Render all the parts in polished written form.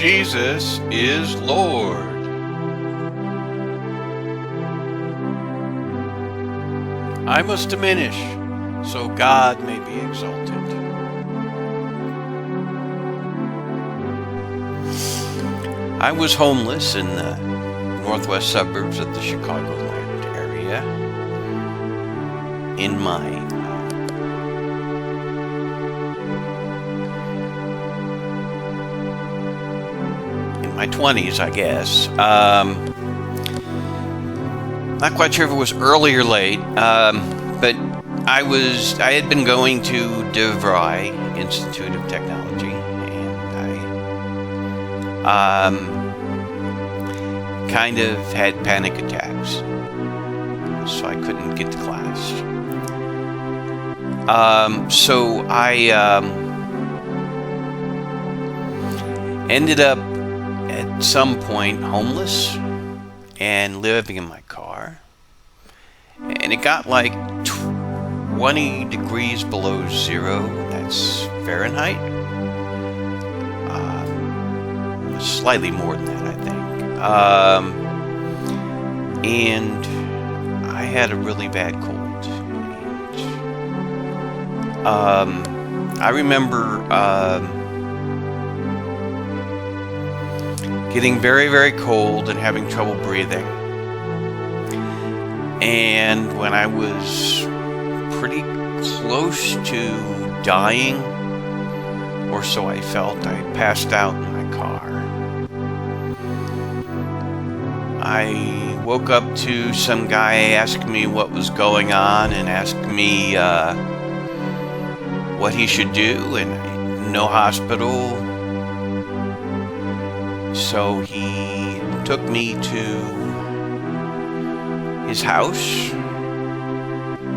Jesus is Lord. I must diminish, so God may be exalted. I was homeless in the northwest suburbs of the Chicagoland area in my 20s, I guess. Not quite sure if it was early or late, but I had been going to DeVry Institute of Technology, and I kind of had panic attacks, so I couldn't get to class. So I ended up at some point homeless and living in my car, and it got like 20 degrees below zero. That's Fahrenheit. Slightly more than that, I think. And I had a really bad cold. I remember getting very, very cold and having trouble breathing. And when I was pretty close to dying, or so I felt, I passed out in my car. I woke up to some guy asking me what was going on and asked me what he should do, and no hospital. So he took me to his house. He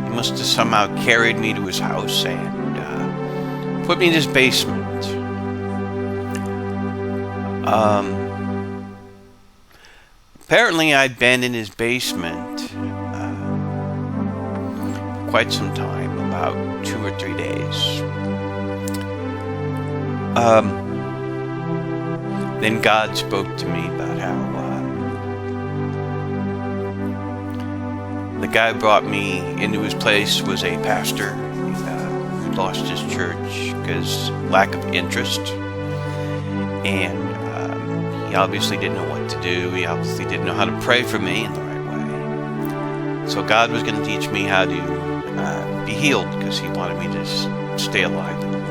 must have somehow carried me to his house and put me in his basement. Apparently I'd been in his basement quite some time, about 2 or 3 days. Then God spoke to me about how the guy who brought me into his place was a pastor who lost his church because lack of interest, and he obviously didn't know what to do. He obviously didn't know how to pray for me in the right way. So God was going to teach me how to be healed, because he wanted me to stay alive and live.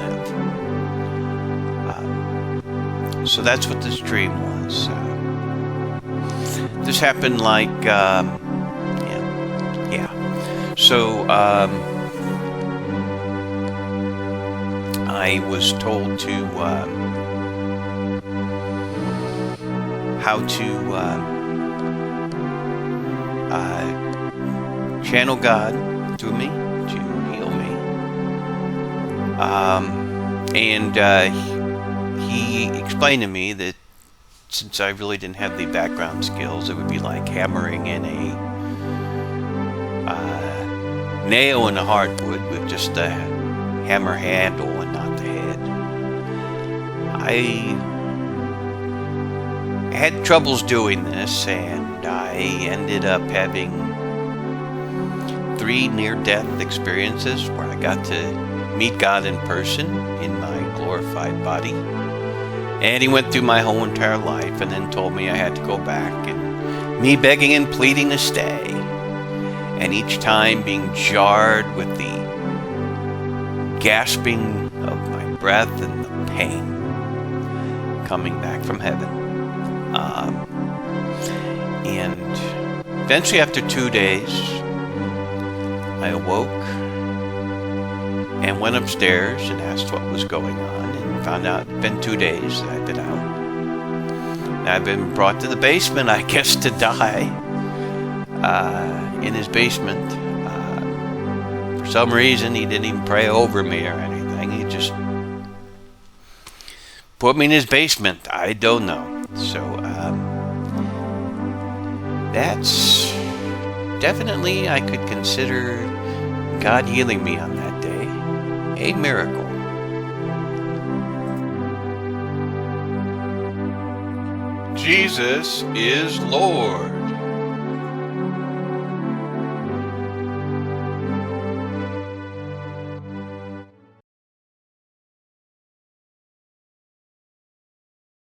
So that's what this dream was. This happened like, So I was told to how to channel God through me to heal me, and he explained to me that since I really didn't have the background skills, it would be like hammering in a nail in a hardwood with just a hammer handle and not the head. I had troubles doing this, and I ended up having 3 near-death experiences where I got to meet God in person in my glorified body. And he went through my whole entire life and then told me I had to go back, and me begging and pleading to stay. And each time being jarred with the gasping of my breath and the pain coming back from heaven. And eventually, after 2 days, I awoke and went upstairs and asked what was going on, and found out it'd been 2 days that I'd been out. And I'd been brought to the basement, I guess, to die in his basement. For some reason, he didn't even pray over me or anything. He just put me in his basement. I don't know. So, that's definitely, I could consider God healing me on that day a miracle. Jesus is Lord.